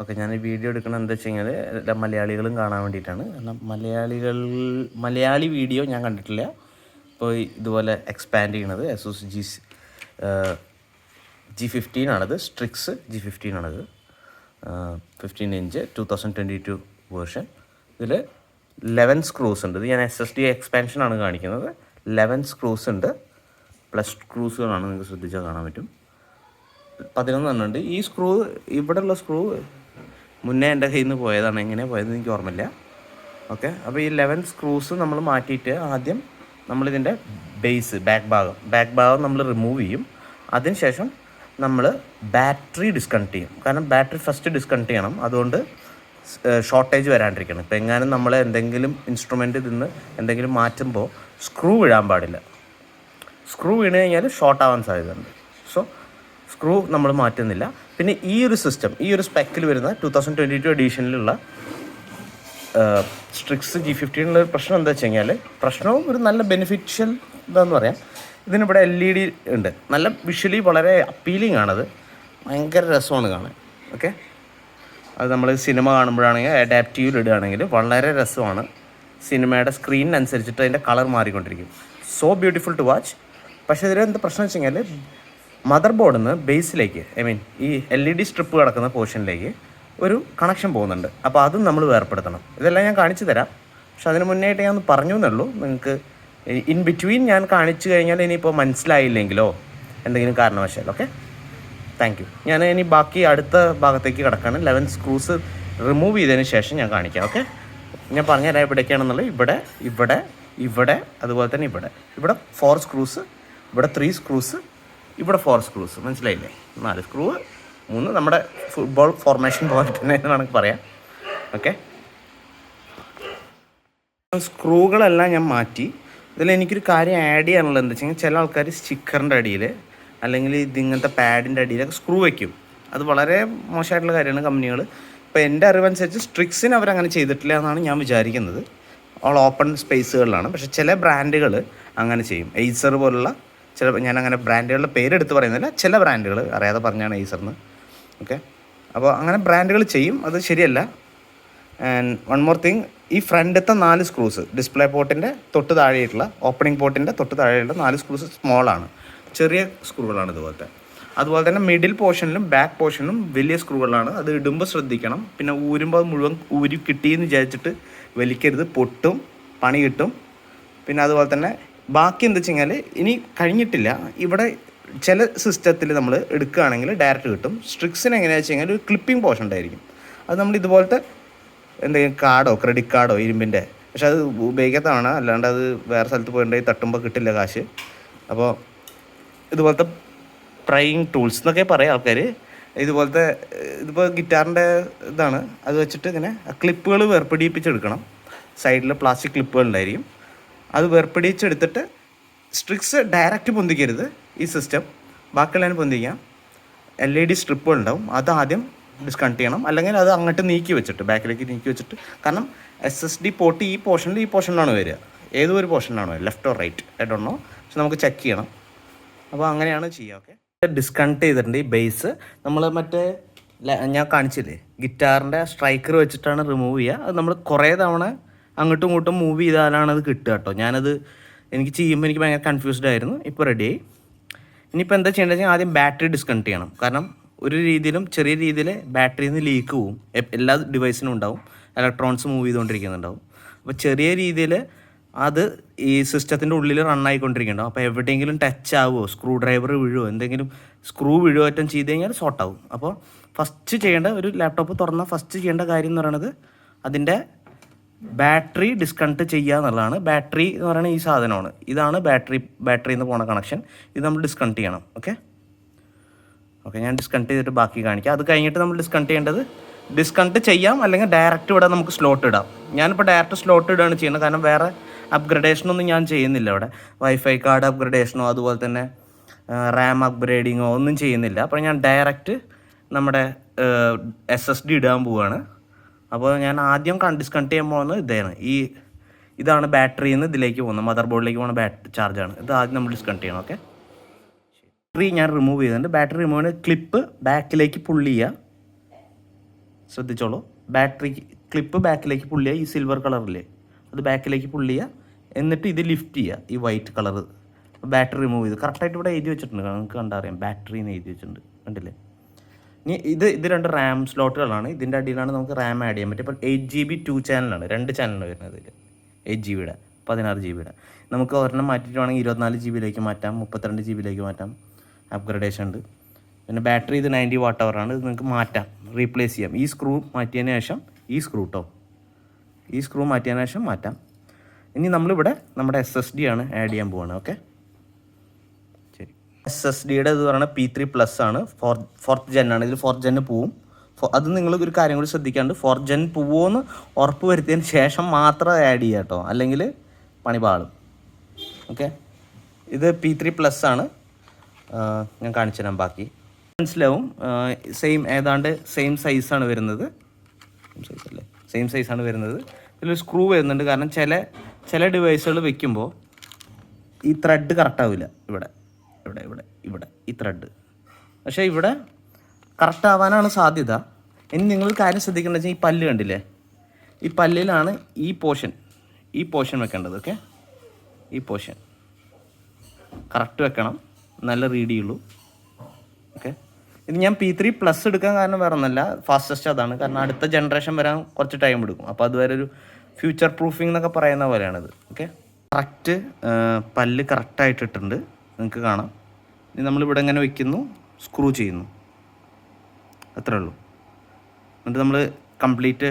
Okay, ഞാൻ ഈ video എടുക്കുന്നത് എന്താ വെച്ച് കഴിഞ്ഞാൽ എല്ലാ മലയാളികളും കാണാൻ വേണ്ടിയിട്ടാണ്. കാരണം മലയാളി വീഡിയോ ഞാൻ കണ്ടിട്ടില്ല. ഇപ്പോൾ ഇതുപോലെ എക്സ്പാൻഡ് ചെയ്യണത് ASUS G15 ആണത്. സ്ട്രിക്സ് G15 ആണത്. 15 ഇഞ്ച് 2022 വേർഷൻ. ഇതിൽ 11 സ്ക്രൂസ് ഉണ്ട്. ഇത് ഞാൻ SSD എക്സ്പാൻഷനാണ് കാണിക്കുന്നത്. 11 സ്ക്രൂസ് ഉണ്ട്. പ്ലസ് സ്ക്രൂസുകളാണ്, നിങ്ങൾക്ക് ശ്രദ്ധിച്ചാൽ കാണാൻ പറ്റും. 11 എണ്ണം ഉണ്ട്. ഈ സ്ക്രൂ, ഇവിടെയുള്ള സ്ക്രൂ മുന്നേ എൻ്റെ കയ്യിൽ നിന്ന് പോയതാണ്. എങ്ങനെ പോയതെന്ന് എനിക്ക് ഓർമ്മയില്ല. ഓക്കെ, അപ്പോൾ ഈ 11 സ്ക്രൂസ് നമ്മൾ മാറ്റിയിട്ട് ആദ്യം നമ്മളിതിൻ്റെ ബേസ് ബാക്ക് ഭാഗം നമ്മൾ റിമൂവ് ചെയ്യും. അതിനുശേഷം നമ്മൾ ബാറ്ററി ഡിസ്കണക്ട് ചെയ്യും. കാരണം ബാറ്ററി ഫസ്റ്റ് ഡിസ്കണക്ട് ചെയ്യണം. അതുകൊണ്ട് ഷോർട്ടേജ് വരാണ്ടിരിക്കണം. ഇപ്പോൾ എങ്ങാനും നമ്മൾ എന്തെങ്കിലും ഇൻസ്ട്രുമെൻറ്റ് നിന്ന് എന്തെങ്കിലും മാറ്റുമ്പോൾ സ്ക്രൂ വീഴാൻ പാടില്ല. സ്ക്രൂ വീണ് കഴിഞ്ഞാൽ ഷോർട്ട് ആവാൻ സാധ്യതയുണ്ട്. സോ സ്ക്രൂ നമ്മൾ മാറ്റുന്നില്ല. പിന്നെ ഈ ഒരു സിസ്റ്റം, ഈ ഒരു സ്പെക്കിൽ വരുന്ന 2022 എഡീഷനിലുള്ള സ്ട്രിക്സ് G15 ഒരു പ്രശ്നം എന്താ വെച്ച് കഴിഞ്ഞാൽ, പ്രശ്നവും ഒരു നല്ല ബെനിഫിഷ്യൽ ഇതാന്ന് പറയാം. ഇതിനിവിടെ LED ഉണ്ട്. നല്ല വിഷ്വലി വളരെ അപ്പീലിംഗ് ആണത്. ഭയങ്കര രസമാണ് കാണാൻ. ഓക്കെ, അത് നമ്മൾ സിനിമ കാണുമ്പോഴാണെങ്കിൽ അഡാപ്റ്റീവിൽ ഇടുകയാണെങ്കിൽ വളരെ രസമാണ്. സിനിമയുടെ സ്ക്രീനിനനുസരിച്ചിട്ട് അതിൻ്റെ കളർ മാറിക്കൊണ്ടിരിക്കും. So beautiful to watch. പക്ഷേ ഇതിൽ എന്താ പ്രശ്നം വെച്ച് കഴിഞ്ഞാൽ, മദർ ബോർഡിൽ നിന്ന് ബേസിലേക്ക്, ഈ LED സ്ട്രിപ്പ് കിടക്കുന്ന പോർഷനിലേക്ക് ഒരു കണക്ഷൻ പോകുന്നുണ്ട്. അപ്പോൾ അതും നമ്മൾ വേർപ്പെടുത്തണം. ഇതെല്ലാം ഞാൻ കാണിച്ചു തരാം. പക്ഷെ അതിന് മുന്നേയായിട്ട് ഞാൻ ഒന്ന് പറഞ്ഞു എന്നുള്ളൂ. നിങ്ങൾക്ക് ഇൻ ബിറ്റ്വീൻ ഞാൻ കാണിച്ചു കഴിഞ്ഞാൽ ഇനിയിപ്പോൾ മനസ്സിലായില്ലെങ്കിലോ എന്തെങ്കിലും കാരണവശാൽ. Okay, thank you. ഞാൻ ഇനി ബാക്കി അടുത്ത ഭാഗത്തേക്ക് കിടക്കാണ്. 11 സ്ക്രൂസ് റിമൂവ് ചെയ്തതിന് ശേഷം ഞാൻ കാണിക്കാം. ഓക്കെ, ഞാൻ പറഞ്ഞുതരാം എവിടേക്കാണെന്നുള്ളത്. ഇവിടെ അതുപോലെ തന്നെ ഇവിടെ 4 സ്ക്രൂസ്, ഇവിടെ 3 സ്ക്രൂസ്, ഇവിടെ 4 സ്ക്രൂസ്. മനസ്സിലായില്ലേ? 4 സ്ക്രൂ, 3 നമ്മുടെ ഫുട്ബോൾ ഫോർമേഷൻ പോലെ തന്നെ വേണമെങ്കിൽ പറയാം. ഓക്കെ, സ്ക്രൂകളെല്ലാം ഞാൻ മാറ്റി. ഇതിൽ എനിക്കൊരു കാര്യം ആഡ് ചെയ്യാനുള്ളത് എന്താ വെച്ച് കഴിഞ്ഞാൽ, ചില ആൾക്കാർ സ്റ്റിക്കറിൻ്റെ അടിയിൽ അല്ലെങ്കിൽ ഇങ്ങനത്തെ പാഡിൻ്റെ അടിയിലൊക്കെ സ്ക്രൂ വയ്ക്കും. അത് വളരെ മോശമായിട്ടുള്ള കാര്യമാണ് കമ്പനികൾ. ഇപ്പോൾ എൻ്റെ അറിവനുസരിച്ച് സ്ട്രിക്സിന് അവരങ്ങനെ ചെയ്തിട്ടില്ല എന്നാണ് ഞാൻ വിചാരിക്കുന്നത്. ഓൾ ഓപ്പൺ സ്പേസുകളിലാണ്. പക്ഷേ ചില ബ്രാൻഡുകൾ അങ്ങനെ ചെയ്യും. എയ്സർ പോലുള്ള ഞാനങ്ങനെ ബ്രാൻഡുകളുടെ പേരെടുത്ത് പറയുന്നില്ല. ചില ബ്രാൻഡുകൾ, അറിയാതെ പറഞ്ഞാണ് എയ്സറിന്. ഓക്കെ, അപ്പോൾ അങ്ങനെ ബ്രാൻഡുകൾ ചെയ്യും. അത് ശരിയല്ല. ആൻഡ് വൺ മോർ തിങ്, ഈ ഫ്രണ്ടത്തെ 4 സ്ക്രൂസ്, ഡിസ്പ്ലേ പോർട്ടിൻ്റെ തൊട്ട് താഴെയായിട്ടുള്ള, ഓപ്പണിംഗ് പോർട്ടിൻ്റെ തൊട്ട് താഴെയുള്ള 4 സ്ക്രൂസ് സ്മോളാണ്, ചെറിയ സ്ക്രൂകളാണ് ഇതുപോലത്തെ. അതുപോലെ തന്നെ മിഡിൽ പോർഷനിലും ബാക്ക് പോർഷനിലും വലിയ സ്ക്രൂകളാണ്. അത് ഇടുമ്പോൾ ശ്രദ്ധിക്കണം. പിന്നെ ഊരുമ്പോൾ മുഴുവൻ ഊരി കിട്ടിയെന്ന് വിചാരിച്ചിട്ട് വലിക്കരുത്, പൊട്ടും, പണി കിട്ടും. പിന്നെ അതുപോലെ തന്നെ ബാക്കി എന്താ വെച്ച് കഴിഞ്ഞാൽ, ഇനി കഴിഞ്ഞിട്ടില്ല. ഇവിടെ ചില സിസ്റ്റത്തിൽ നമ്മൾ എടുക്കുകയാണെങ്കിൽ ഡയറക്റ്റ് കിട്ടും. സ്ട്രിക്സിന് എങ്ങനെയാണെന്ന് വെച്ച് കഴിഞ്ഞാൽ ഒരു ക്ലിപ്പിംഗ് പോർഷൻ ഉണ്ടായിരിക്കും. അത് നമ്മൾ ഇതുപോലത്തെ എന്തെങ്കിലും കാർഡോ ക്രെഡിറ്റ് കാർഡോ ഇരുമ്പിൻ്റെ, പക്ഷെ അത് ഉപയോഗിക്കാത്തതാണ്. അല്ലാണ്ട് അത് വേറെ സ്ഥലത്ത് പോയിട്ടുണ്ടെങ്കിൽ തട്ടുമ്പോൾ കിട്ടില്ല കാശ്. അപ്പോൾ ഇതുപോലത്തെ പ്രൈയിങ് ടൂൾസ് എന്നൊക്കെ പറയും ആൾക്കാർ. ഇതിപ്പോൾ ഗിറ്റാറിൻ്റെ ഇതാണ്. അത് വെച്ചിട്ട് ഇങ്ങനെ ക്ലിപ്പുകൾ വേർപിടിപ്പിച്ചെടുക്കണം. സൈഡിൽ പ്ലാസ്റ്റിക് ക്ലിപ്പുകൾ ഉണ്ടായിരിക്കും. അത് വേർപിടിച്ചെടുത്തിട്ട് സ്ട്രിക്സ് ഡയറക്റ്റ് പൊന്തിക്കരുത് ഈ സിസ്റ്റം. ബാക്കിയുള്ളതിന് പൊന്തിക്കാം. LED സ്ട്രിപ്പുകൾ ഉണ്ടാവും. അത് ആദ്യം ഡിസ്കണക്ട് ചെയ്യണം. അല്ലെങ്കിൽ അത് അങ്ങോട്ട് നീക്കി വെച്ചിട്ട്, ബാക്കിലേക്ക് നീക്കി വെച്ചിട്ട്. കാരണം SSD പോർട്ട് ഈ പോർഷനിലാണ് വരിക. ഏതോ ഒരു പോർഷനിലാണോ, left or right, I don't know. പക്ഷെ നമുക്ക് ചെക്ക് ചെയ്യണം. അപ്പോൾ അങ്ങനെയാണ് ചെയ്യുക. ഓക്കെ, ഡിസ്കണക്ട് ചെയ്തിട്ടുണ്ട്. ഈ ബേസ് നമ്മൾ ഞാൻ കാണിച്ചില്ലേ, ഗിറ്റാറിൻ്റെ സ്ട്രൈക്കർ വെച്ചിട്ടാണ് റിമൂവ് ചെയ്യുക. അത് നമ്മൾ കുറേ തവണ അങ്ങോട്ടും ഇങ്ങോട്ടും മൂവ് ചെയ്താലാണ് അത് കിട്ടുക കേട്ടോ. എനിക്ക് ചെയ്യുമ്പോൾ എനിക്ക് ഭയങ്കര കൺഫ്യൂസ്ഡ് ആയിരുന്നു. ഇപ്പോൾ റെഡിയായി. ഇനിയിപ്പോൾ എന്താ ചെയ്യേണ്ടത് വെച്ചാൽ, ആദ്യം ബാറ്ററി ഡിസ്കണക്ട് ചെയ്യണം. കാരണം ഒരു രീതിയിലും ചെറിയ രീതിയിൽ ബാറ്ററിയിൽ നിന്ന് ലീക്ക് പോവും. എല്ലാ ഡിവൈസിനും ഉണ്ടാവും. ഇലക്ട്രോൺസ് മൂവ് ചെയ്തുകൊണ്ടിരിക്കുന്നുണ്ടാവും. അപ്പോൾ ചെറിയ രീതിയിൽ അത് ഈ സിസ്റ്റത്തിൻ്റെ ഉള്ളിൽ റണ്ണായിക്കൊണ്ടിരിക്കുന്നുണ്ടാവും. അപ്പോൾ എവിടെയെങ്കിലും ടച്ച് ആവുമോ, സ്ക്രൂ ഡ്രൈവർ വീഴുമോ, എന്തെങ്കിലും സ്ക്രൂ വീഴുമറ്റം ചെയ്ത് കഴിഞ്ഞാൽ ഷോർട്ടാവും. അപ്പോൾ ഫസ്റ്റ് ചെയ്യേണ്ട, ഒരു ലാപ്ടോപ്പ് തുറന്നാൽ ഫസ്റ്റ് ചെയ്യേണ്ട കാര്യം എന്ന് പറയുന്നത് അതിൻ്റെ ബാറ്ററി ഡിസ്കണക്ട് ചെയ്യുക എന്നുള്ളതാണ്. ബാറ്ററി എന്ന് പറയുന്നത് ഈ സാധനമാണ്. ഇതാണ് ബാറ്ററിയിൽ നിന്ന് പോണ കണക്ഷൻ. ഇത് നമ്മൾ ഡിസ്കണക്ട് ചെയ്യണം. ഓക്കെ, ഞാൻ ഡിസ്കണക്ട് ചെയ്തിട്ട് ബാക്കി കാണിക്കാം. അത് കഴിഞ്ഞിട്ട് നമ്മൾ ഡിസ്കണക്ട് ചെയ്യേണ്ടത്, ഡിസ്കണക്ട് ചെയ്യാം അല്ലെങ്കിൽ ഡയറക്റ്റ് ഇവിടെ നമുക്ക് സ്ലോട്ട് ഇടാം. ഞാനിപ്പോൾ ഡയറക്റ്റ് സ്ലോട്ട് ഇടുകയാണ് ചെയ്യുന്നത്. കാരണം വേറെ അപ്ഗ്രഡേഷനൊന്നും ഞാൻ ചെയ്യുന്നില്ല ഇവിടെ. വൈഫൈ കാർഡ് അപ്ഗ്രഡേഷനോ അതുപോലെ തന്നെ റാം അപ്ഗ്രേഡിങ്ങോ ഒന്നും ചെയ്യുന്നില്ല. അപ്പോൾ ഞാൻ ഡയറക്റ്റ് നമ്മുടെ SSD ഇടാൻ പോവുകയാണ്. അപ്പോൾ ഞാൻ ആദ്യം ഡിസ്കണക്ട് ചെയ്യാൻ പോകുന്നത് ഇതാണ് ബാറ്ററിയിൽ നിന്ന് ഇതിലേക്ക് പോകുന്നത്, മദർ ബോർഡിലേക്ക് പോകുന്ന ചാർജാണ്. ഇത് ആദ്യം നമ്മൾ ഡിസ്കണക്ട് ചെയ്യണം. ഓക്കെ, ബാറ്ററി ഞാൻ റിമൂവ് ചെയ്തിട്ടുണ്ട്. ബാറ്ററി റിമൂവ് ക്ലിപ്പ് ബാക്കിലേക്ക് പുള്ള് ചെയ്യുക. ശ്രദ്ധിച്ചോളൂ. ബാറ്ററി ക്ലിപ്പ് ബാക്കിലേക്ക് പുള്ളി ചെയ്യുക, ഈ സിൽവർ കളറില്ലേ അത് ബാക്കിലേക്ക് പുള്ളി ചെയ്യുക, എന്നിട്ട് ഇത് ലിഫ്റ്റ് ചെയ്യുക, ഈ വൈറ്റ് കളർ ബാറ്ററി റിമൂവ് ചെയ്ത് കറക്റ്റായിട്ട് ഇവിടെ എഴുതി വെച്ചിട്ടുണ്ട്, നിങ്ങൾക്ക് കണ്ടറിയാം ബാറ്ററി എന്ന് എഴുതി വെച്ചിട്ടുണ്ട്, കണ്ടില്ലേ. ഇനി ഇത് 2 റാം സ്ലോട്ടുകളാണ്. ഇതിൻ്റെ അടിയിലാണ് നമുക്ക് റാം ആഡ് ചെയ്യാൻ പറ്റും. ഇപ്പോൾ 8GB 2 ചാനലാണ്, 2 ചാനലാണ് വരുന്നത് ഇതിൽ. 8GB 16GB നമുക്ക് ഒരെണ്ണം മാറ്റിയിട്ട് വേണമെങ്കിൽ 24GB മാറ്റാം, 32GB മാറ്റാം. അപ്ഗ്രഡേഷൻ ഉണ്ട്. പിന്നെ ബാറ്ററി ഇത് 90 Wh ആണ്. ഇത് നിങ്ങൾക്ക് മാറ്റാം, റീപ്ലേസ് ചെയ്യാം. ഈ സ്ക്രൂ മാറ്റിയതിന് ശേഷം ഈ സ്ക്രൂ മാറ്റിയതിന് ശേഷം മാറ്റാം. ഇനി നമ്മളിവിടെ നമ്മുടെ SSD ആണ് ആഡ് ചെയ്യാൻ പോവാണ്. ഓക്കെ, ശരി. SSDയുടെ ഇത് പറയുന്നത് P3+ ആണ്, 4th Gen ആണ്. ഇതിൽ 4th Gen പോവും. അത് നിങ്ങൾ ഒരു കാര്യം കൂടി ശ്രദ്ധിക്കാണ്ട്, 4th Gen പോവുമെന്ന് ഉറപ്പ് വരുത്തിയതിന് ശേഷം മാത്രം ആഡ് ചെയ്യുക കേട്ടോ, അല്ലെങ്കിൽ പണി പാളും. ഓക്കെ, ഇത് P3+ ആണ്. ഞാൻ കാണിച്ചു തരാം, ബാക്കി മനസ്സിലാവും. ഏതാണ്ട് സെയിം സൈസാണ് വരുന്നത്. സെയിം സൈസാണ് വരുന്നത്. ഇതിലൊരു സ്ക്രൂ വരുന്നുണ്ട്. കാരണം ചില ഡിവൈസുകൾ വെക്കുമ്പോൾ ഈ ത്രെഡ് കറക്റ്റാവില്ല. ഇവിടെ ഈ ത്രെഡ്, പക്ഷേ ഇവിടെ കറക്റ്റാവാനാണ് സാധ്യത. ഇനി നിങ്ങൾ കാര്യം ശ്രദ്ധിക്കേണ്ടത് വെച്ചാൽ ഈ പല്ല് കണ്ടില്ലേ, ഈ പല്ലിലാണ് ഈ പോർഷൻ വെക്കേണ്ടത്. ഓക്കെ, ഈ പോർഷൻ കറക്റ്റ് വെക്കണം, നല്ല റീഡ് ചെയ്യുള്ളൂ. ഓക്കെ, ഇത് ഞാൻ P3+ എടുക്കാൻ കാരണം വേറെ ഒന്നല്ല, ഫാസ്റ്റസ്റ്റ് അതാണ്. കാരണം അടുത്ത ജനറേഷൻ വരാൻ കുറച്ച് ടൈം എടുക്കും. അപ്പോൾ അതുവരെ ഒരു ഫ്യൂച്ചർ പ്രൂഫിംഗ് എന്നൊക്കെ പറയുന്ന പോലെയാണിത്. ഓക്കെ, കറക്റ്റ് പല്ല് കറക്റ്റായിട്ട് ഇട്ടിട്ടുണ്ട്, നിങ്ങൾക്ക് കാണാം. ഇനി നമ്മളിവിടെ ഇങ്ങനെ വയ്ക്കുന്നു, സ്ക്രൂ ചെയ്യുന്നു, അത്രേ ഉള്ളൂ. എന്നിട്ട് നമ്മൾ കംപ്ലീറ്റ്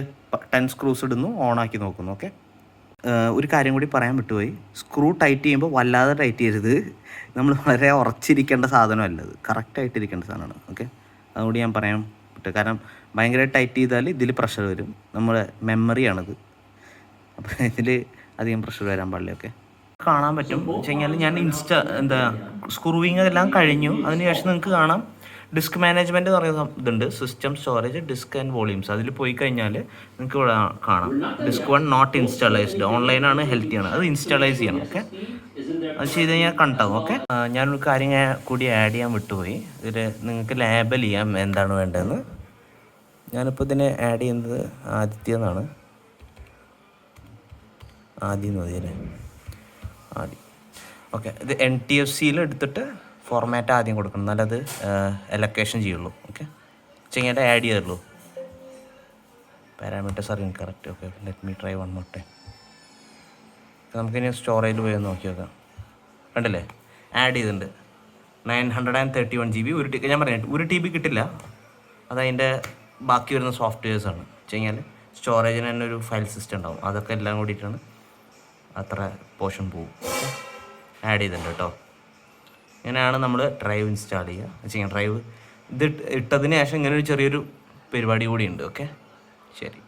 10 സ്ക്രൂസ് ഇടുന്നു, ഓണാക്കി നോക്കുന്നു. ഓക്കെ, ഒരു കാര്യം കൂടി പറയാൻ വിട്ടുപോയി. സ്ക്രൂ ടൈറ്റ് ചെയ്യുമ്പോൾ വല്ലാതെ ടൈറ്റ് ചെയ്യരുത്. നമ്മൾ വളരെ ഉറച്ചിരിക്കേണ്ട സാധനമല്ല, അത് കറക്റ്റായിട്ടിരിക്കേണ്ട സാധനമാണ്. ഓക്കെ, അതുകൂടി ഞാൻ പറയാൻ വിട്ടു. കാരണം ഭയങ്കര ടൈറ്റ് ചെയ്താൽ ഇതിൽ പ്രഷർ വരും. നമ്മുടെ മെമ്മറിയാണിത്, അപ്പോൾ ഇതിൽ അധികം പ്രഷർ വരാൻ പാടില്ല. ഓക്കെ, കാണാൻ പറ്റും വെച്ച് കഴിഞ്ഞാൽ ഞാൻ സ്ക്രൂവിങ് എല്ലാം കഴിഞ്ഞു. അതിനുശേഷം നിങ്ങൾക്ക് കാണാം ഡിസ്ക് മാനേജ്മെൻറ്റ് എന്ന് പറയുന്ന ഇതുണ്ട്, system storage disk and volumes. അതിൽ പോയി കഴിഞ്ഞാൽ നിങ്ങൾക്ക് ഇവിടെ കാണാം ഡിസ്ക് 1 നോട്ട് ഇൻസ്റ്റാളൈസ്ഡ്, ഓൺലൈനാണ്, ഹെൽത്തിയാണ്, അത് ഇൻസ്റ്റാളൈസ് ചെയ്യണം. ഓക്കെ, അത് ചെയ്ത് കഴിഞ്ഞാൽ കണ്ടാവും. ഓക്കെ, ഞാനൊരു കാര്യം കൂടി ആഡ് ചെയ്യാൻ വിട്ടുപോയി. ഇതിൽ നിങ്ങൾക്ക് ലേബൽ ചെയ്യാം എന്താണ് വേണ്ടതെന്ന്. ഞാനിപ്പോൾ ഇതിനെ ആഡ് ചെയ്യുന്നത് ആദ്യം മതിയല്ലേ, ആദ്യം. ഓക്കെ, ഇത് NTFCയിൽ എടുത്തിട്ട് ഫോർമാറ്റ് ആദ്യം കൊടുക്കണം, നല്ലത് എലക്കേഷൻ ചെയ്യുള്ളൂ. ഓക്കെ, ചെയ്യാൻ ആഡ് ചെയ്തുള്ളൂ. പാരാമീറ്റേഴ്സ് അറിയാം correct. Okay, let me try 1 more time. നമുക്കിനി സ്റ്റോറേജിൽ പോയി നോക്കി നോക്കാം. കണ്ടില്ലേ, ആഡ് ചെയ്തിട്ടുണ്ട് 931 GB. ഞാൻ പറഞ്ഞിട്ട് 1 TB കിട്ടില്ല, അതതിൻ്റെ ബാക്കി വരുന്ന സോഫ്റ്റ്വെയർസാണ്. വെച്ച് കഴിഞ്ഞാൽ സ്റ്റോറേജിന് തന്നെ ഒരു ഫയൽ സിസ്റ്റം ഉണ്ടാവും, അതൊക്കെ എല്ലാം കൂടിയിട്ടാണ് അത്ര പോർഷൻ പോകും. ആഡ് ചെയ്തിട്ടുണ്ട് കേട്ടോ. ഇങ്ങനെയാണ് നമ്മൾ ഡ്രൈവ് ഇൻസ്റ്റാൾ ചെയ്യുക. വെച്ച് കഴിഞ്ഞാൽ ഡ്രൈവ് ഇത് ഇട്ടതിന് ശേഷം ഇങ്ങനെ ഒരു ചെറിയൊരു പരിപാടി കൂടി ഉണ്ട്. ഓക്കെ, ശരി.